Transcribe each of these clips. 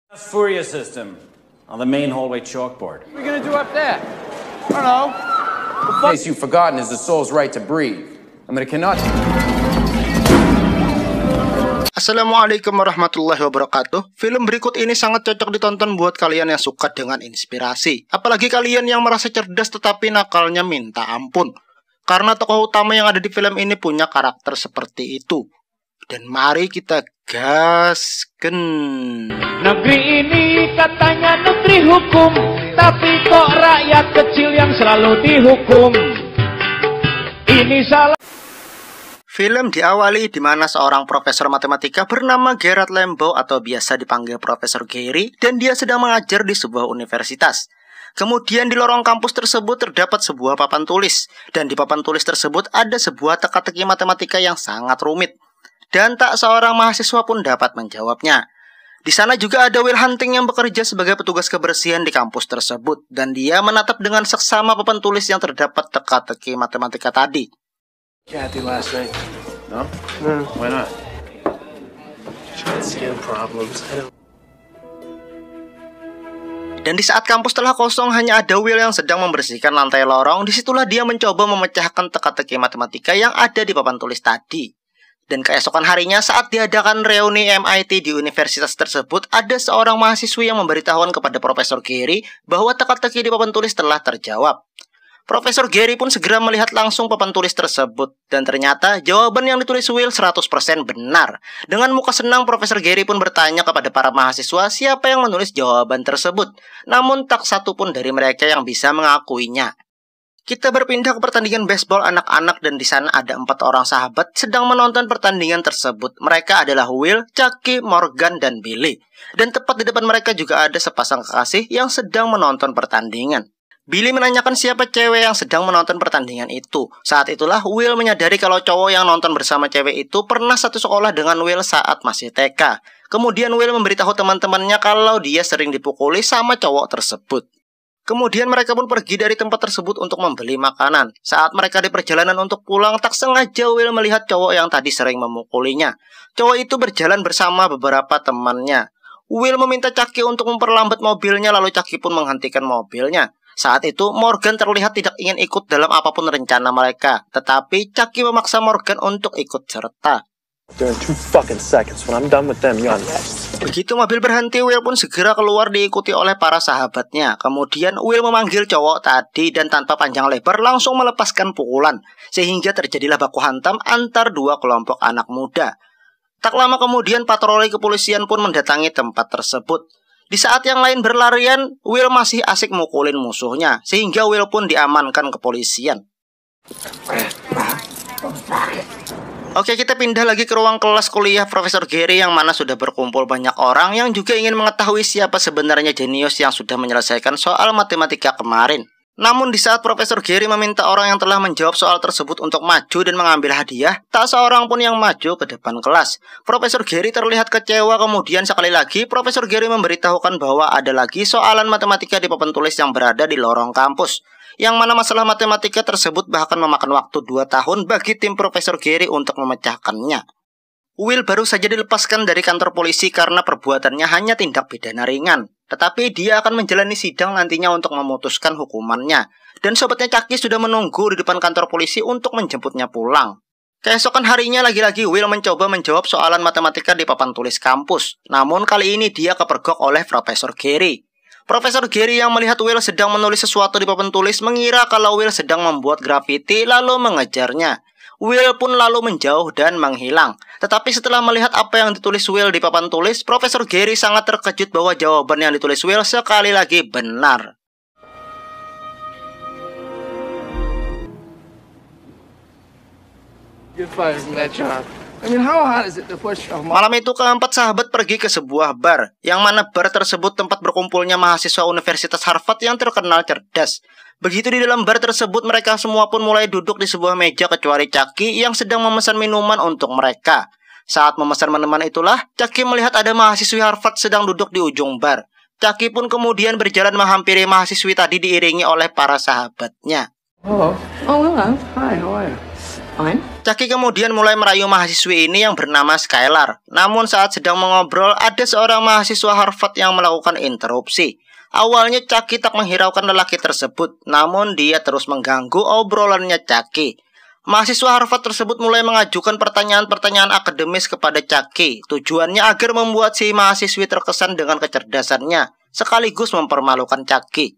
Fourier system on the main hallway chalkboard. What are we gonna do up there? I don't know. In case you've forgotten is the soul's right to breathe. I mean, it cannot. Assalamualaikum warahmatullahi wabarakatuh. Film berikut ini sangat cocok ditonton buat kalian yang suka dengan inspirasi. Apalagi kalian yang merasa cerdas tetapi nakalnya minta ampun. Karena tokoh utama yang ada di film ini punya karakter seperti itu. Dan mari kita gasken. Negeri ini katanya negeri hukum, tapi kok rakyat kecil yang selalu dihukum. Ini salah. Film diawali di mana seorang profesor matematika bernama Gerard Lambeau atau biasa dipanggil Profesor Gary, dan dia sedang mengajar di sebuah universitas. Kemudian di lorong kampus tersebut terdapat sebuah papan tulis, dan di papan tulis tersebut ada sebuah teka-teki matematika yang sangat rumit, dan tak seorang mahasiswa pun dapat menjawabnya. Di sana juga ada Will Hunting yang bekerja sebagai petugas kebersihan di kampus tersebut, dan dia menatap dengan seksama papan tulis yang terdapat teka-teki matematika tadi. Kathy last night. No? Why not? She had skin problems. Dan di saat kampus telah kosong, hanya ada Will yang sedang membersihkan lantai lorong. Disitulah dia mencoba memecahkan teka-teki matematika yang ada di papan tulis tadi. Dan keesokan harinya saat diadakan reuni MIT di universitas tersebut, ada seorang mahasiswi yang memberitahukan kepada Profesor Gary bahwa teka-teki di papan tulis telah terjawab. Profesor Gary pun segera melihat langsung papan tulis tersebut, dan ternyata jawaban yang ditulis Will 100% benar. Dengan muka senang, Profesor Gary pun bertanya kepada para mahasiswa siapa yang menulis jawaban tersebut. Namun tak satu pun dari mereka yang bisa mengakuinya. Kita berpindah ke pertandingan baseball anak-anak, dan di sana ada 4 orang sahabat sedang menonton pertandingan tersebut. Mereka adalah Will, Chucky, Morgan, dan Billy. Dan tepat di depan mereka juga ada sepasang kekasih yang sedang menonton pertandingan. Billy menanyakan siapa cewek yang sedang menonton pertandingan itu. Saat itulah Will menyadari kalau cowok yang nonton bersama cewek itu pernah satu sekolah dengan Will saat masih TK. Kemudian Will memberitahu teman-temannya kalau dia sering dipukuli sama cowok tersebut. Kemudian mereka pun pergi dari tempat tersebut untuk membeli makanan. Saat mereka di perjalanan untuk pulang, tak sengaja Will melihat cowok yang tadi sering memukulinya. Cowok itu berjalan bersama beberapa temannya. Will meminta Chucky untuk memperlambat mobilnya, lalu Chucky pun menghentikan mobilnya. Saat itu, Morgan terlihat tidak ingin ikut dalam apapun rencana mereka. Tetapi, Chucky memaksa Morgan untuk ikut serta. Begitu mobil berhenti, Will pun segera keluar diikuti oleh para sahabatnya. Kemudian, Will memanggil cowok tadi dan tanpa panjang lebar langsung melepaskan pukulan. Sehingga terjadilah baku hantam antar dua kelompok anak muda. Tak lama kemudian, patroli kepolisian pun mendatangi tempat tersebut. Di saat yang lain berlarian, Will masih asik mukulin musuhnya, sehingga Will pun diamankan kepolisian. Oke, kita pindah lagi ke ruang kelas kuliah Profesor Gary yang mana sudah berkumpul banyak orang yang juga ingin mengetahui siapa sebenarnya jenius yang sudah menyelesaikan soal matematika kemarin. Namun di saat Profesor Gary meminta orang yang telah menjawab soal tersebut untuk maju dan mengambil hadiah, tak seorang pun yang maju ke depan kelas. Profesor Gary terlihat kecewa. Kemudian sekali lagi Profesor Gary memberitahukan bahwa ada lagi soalan matematika di papan tulis yang berada di lorong kampus, yang mana masalah matematika tersebut bahkan memakan waktu 2 tahun bagi tim Profesor Gary untuk memecahkannya. Will baru saja dilepaskan dari kantor polisi karena perbuatannya hanya tindak pidana ringan. Tetapi dia akan menjalani sidang nantinya untuk memutuskan hukumannya. Dan sobatnya Chucky sudah menunggu di depan kantor polisi untuk menjemputnya pulang. Keesokan harinya lagi-lagi Will mencoba menjawab soalan matematika di papan tulis kampus. Namun kali ini dia kepergok oleh Profesor Gary. Profesor Gary yang melihat Will sedang menulis sesuatu di papan tulis mengira kalau Will sedang membuat grafiti lalu mengejarnya. Will pun lalu menjauh dan menghilang. Tetapi setelah melihat apa yang ditulis Will di papan tulis, Profesor Gary sangat terkejut bahwa jawaban yang ditulis Will sekali lagi benar. Malam itu keempat sahabat pergi ke sebuah bar, yang mana bar tersebut tempat berkumpulnya mahasiswa Universitas Harvard yang terkenal cerdas. Begitu di dalam bar tersebut, mereka semua pun mulai duduk di sebuah meja kecuali Chucky yang sedang memesan minuman untuk mereka. Saat memesan minuman itulah, Chucky melihat ada mahasiswi Harvard sedang duduk di ujung bar. Chucky pun kemudian berjalan menghampiri mahasiswi tadi diiringi oleh para sahabatnya. Oh, hello. Hi, how are you? Fine. Chucky kemudian mulai merayu mahasiswi ini yang bernama Skylar. Namun saat sedang mengobrol, ada seorang mahasiswa Harvard yang melakukan interupsi. Awalnya Chucky tak menghiraukan lelaki tersebut, namun dia terus mengganggu obrolannya Chucky. Mahasiswa Harvard tersebut mulai mengajukan pertanyaan-pertanyaan akademis kepada Chucky. Tujuannya agar membuat si mahasiswi terkesan dengan kecerdasannya, sekaligus mempermalukan Chucky.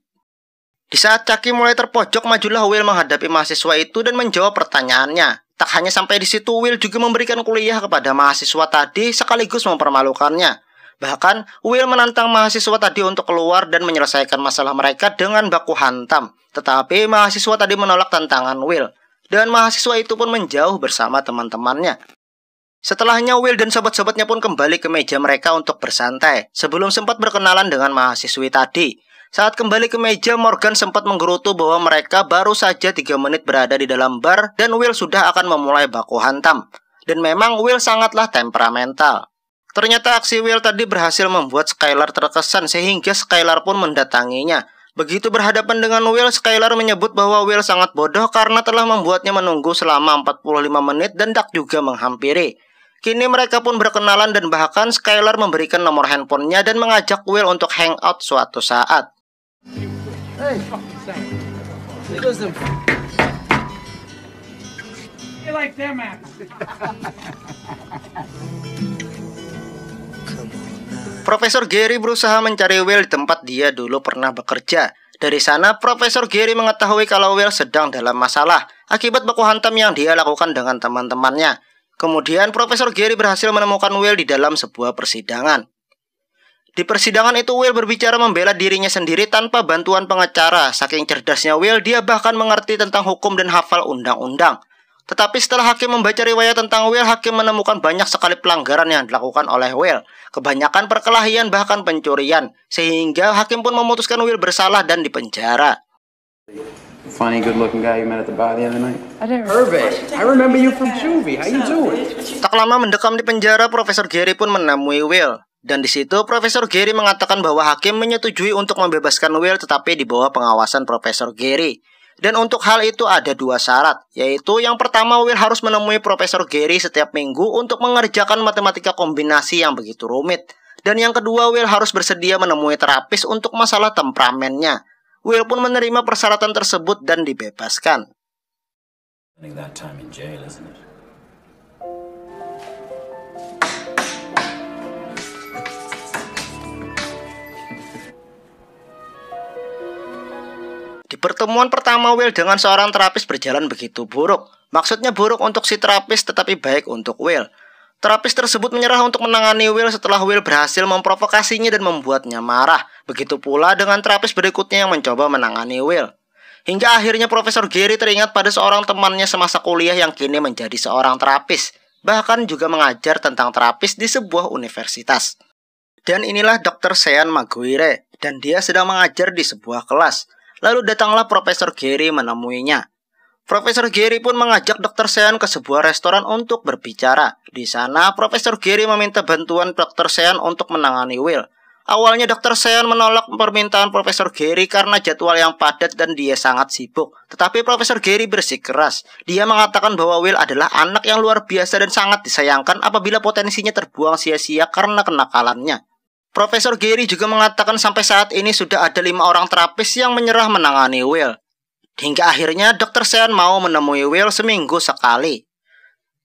Di saat Chucky mulai terpojok, majulah Will menghadapi mahasiswa itu dan menjawab pertanyaannya. Tak hanya sampai di situ, Will juga memberikan kuliah kepada mahasiswa tadi sekaligus mempermalukannya. Bahkan, Will menantang mahasiswa tadi untuk keluar dan menyelesaikan masalah mereka dengan baku hantam. Tetapi mahasiswa tadi menolak tantangan Will, dan mahasiswa itu pun menjauh bersama teman-temannya. Setelahnya, Will dan sobat-sobatnya pun kembali ke meja mereka untuk bersantai, sebelum sempat berkenalan dengan mahasiswi tadi. Saat kembali ke meja, Morgan sempat menggerutu bahwa mereka baru saja 3 menit berada di dalam bar dan Will sudah akan memulai baku hantam. Dan memang Will sangatlah temperamental. Ternyata aksi Will tadi berhasil membuat Skylar terkesan sehingga Skylar pun mendatanginya. Begitu berhadapan dengan Will, Skylar menyebut bahwa Will sangat bodoh karena telah membuatnya menunggu selama 45 menit dan tak juga menghampiri. Kini mereka pun berkenalan dan bahkan Skylar memberikan nomor handphonenya dan mengajak Will untuk hangout suatu saat. Hey, listen. You like them apples? Profesor Gary berusaha mencari Will di tempat dia dulu pernah bekerja. Dari sana, Profesor Gary mengetahui kalau Will sedang dalam masalah akibat baku hantam yang dia lakukan dengan teman-temannya. Kemudian, Profesor Gary berhasil menemukan Will di dalam sebuah persidangan. Di persidangan itu, Will berbicara membela dirinya sendiri tanpa bantuan pengacara. Saking cerdasnya Will, dia bahkan mengerti tentang hukum dan hafal undang-undang. Tetapi setelah hakim membaca riwayat tentang Will, hakim menemukan banyak sekali pelanggaran yang dilakukan oleh Will. Kebanyakan perkelahian bahkan pencurian. Sehingga hakim pun memutuskan Will bersalah dan dipenjara. Funny, good-looking guy you met at the bar the other night. Hervé, I remember you from Juvie. How you doing? Tak lama mendekam di penjara, Profesor Gary pun menemui Will. Dan di situ Profesor Gary mengatakan bahwa hakim menyetujui untuk membebaskan Will tetapi di bawah pengawasan Profesor Gary. Dan untuk hal itu ada 2 syarat, yaitu yang pertama Will harus menemui Profesor Gary setiap minggu untuk mengerjakan matematika kombinasi yang begitu rumit. Dan yang kedua Will harus bersedia menemui terapis untuk masalah temperamennya. Will pun menerima persyaratan tersebut dan dibebaskan. That time in jail, isn't it? Di pertemuan pertama Will dengan seorang terapis berjalan begitu buruk. Maksudnya buruk untuk si terapis tetapi baik untuk Will. Terapis tersebut menyerah untuk menangani Will setelah Will berhasil memprovokasinya dan membuatnya marah. Begitu pula dengan terapis berikutnya yang mencoba menangani Will. Hingga akhirnya Profesor Gary teringat pada seorang temannya semasa kuliah yang kini menjadi seorang terapis. Bahkan juga mengajar tentang terapis di sebuah universitas. Dan inilah Dr. Sean Maguire. Dan dia sedang mengajar di sebuah kelas. Lalu datanglah Profesor Gary menemuinya. Profesor Gary pun mengajak Dr. Sean ke sebuah restoran untuk berbicara. Di sana, Profesor Gary meminta bantuan Dr. Sean untuk menangani Will. Awalnya Dr. Sean menolak permintaan Profesor Gary karena jadwal yang padat dan dia sangat sibuk. Tetapi Profesor Gary bersikeras. Dia mengatakan bahwa Will adalah anak yang luar biasa dan sangat disayangkan apabila potensinya terbuang sia-sia karena kenakalannya. Profesor Gary juga mengatakan sampai saat ini sudah ada 5 orang terapis yang menyerah menangani Will. Hingga akhirnya Dr. Sean mau menemui Will seminggu sekali.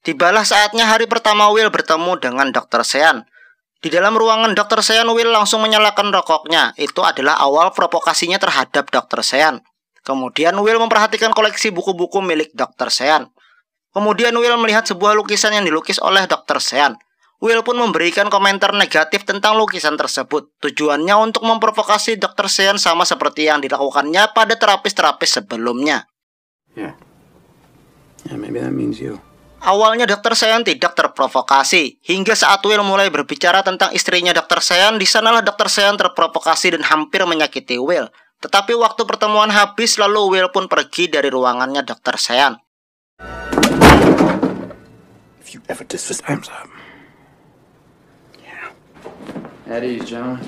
Tibalah saatnya hari pertama Will bertemu dengan Dr. Sean. Di dalam ruangan Dr. Sean, Will langsung menyalakan rokoknya. Itu adalah awal provokasinya terhadap Dr. Sean. Kemudian Will memperhatikan koleksi buku-buku milik Dr. Sean. Kemudian Will melihat sebuah lukisan yang dilukis oleh Dr. Sean. Will pun memberikan komentar negatif tentang lukisan tersebut. Tujuannya untuk memprovokasi Dr. Sean sama seperti yang dilakukannya pada terapis-terapis sebelumnya. Yeah, maybe that means you. Awalnya Dr. Sean tidak terprovokasi. Hingga saat Will mulai berbicara tentang istrinya Dr. Sean, di sanalah Dr. Sean terprovokasi dan hampir menyakiti Will. Tetapi waktu pertemuan habis, lalu Will pun pergi dari ruangannya Dr. Sean. If you ever diss this, I'm sorry. At ease, gentlemen.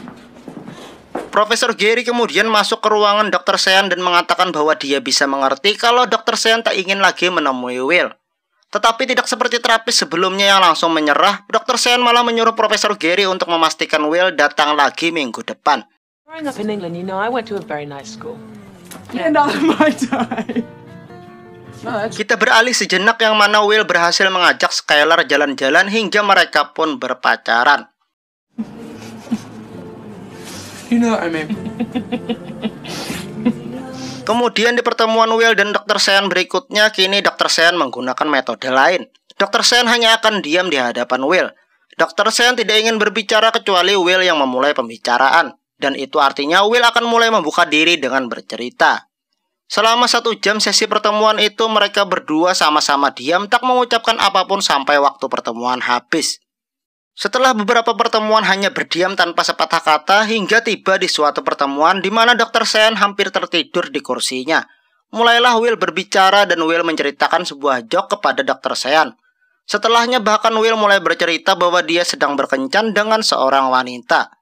Profesor Gary kemudian masuk ke ruangan Dr. Sean dan mengatakan bahwa dia bisa mengerti kalau Dr. Sean tak ingin lagi menemui Will. Tetapi tidak seperti terapis sebelumnya yang langsung menyerah, Dr. Sean malah menyuruh Profesor Gary untuk memastikan Will datang lagi minggu depan. Growing up in England, you know, I went to a very nice school. Yeah, not my time. Kita beralih sejenak yang mana Will berhasil mengajak Skylar jalan-jalan hingga mereka pun berpacaran. You know what I mean? Kemudian di pertemuan Will dan Dr. Sean berikutnya, kini Dr. Sean menggunakan metode lain. Dr. Sean hanya akan diam di hadapan Will. Dr. Sean tidak ingin berbicara kecuali Will yang memulai pembicaraan. Dan itu artinya Will akan mulai membuka diri dengan bercerita. Selama 1 jam sesi pertemuan itu, mereka berdua sama-sama diam tak mengucapkan apapun sampai waktu pertemuan habis. Setelah beberapa pertemuan hanya berdiam tanpa sepatah kata, hingga tiba di suatu pertemuan di mana Dr. Sean hampir tertidur di kursinya. Mulailah Will berbicara dan Will menceritakan sebuah joke kepada Dr. Sean. Setelahnya bahkan Will mulai bercerita bahwa dia sedang berkencan dengan seorang wanita.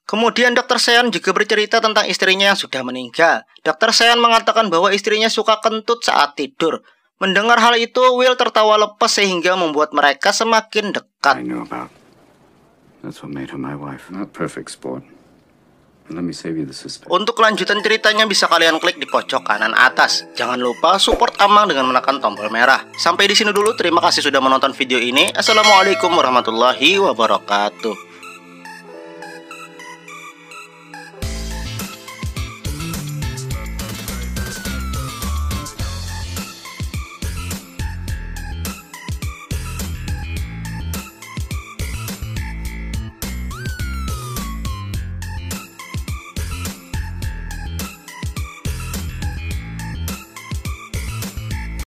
Kemudian Dr. Sean juga bercerita tentang istrinya yang sudah meninggal. Dr. Sean mengatakan bahwa istrinya suka kentut saat tidur. Mendengar hal itu, Will tertawa lepas sehingga membuat mereka semakin dekat. I know about. That's what made her my wife. Not perfect sport. Let me save you the suspense. Untuk kelanjutan ceritanya bisa kalian klik di pojok kanan atas. Jangan lupa support Amang dengan menekan tombol merah. Sampai di sini dulu, terima kasih sudah menonton video ini. Assalamualaikum warahmatullahi wabarakatuh.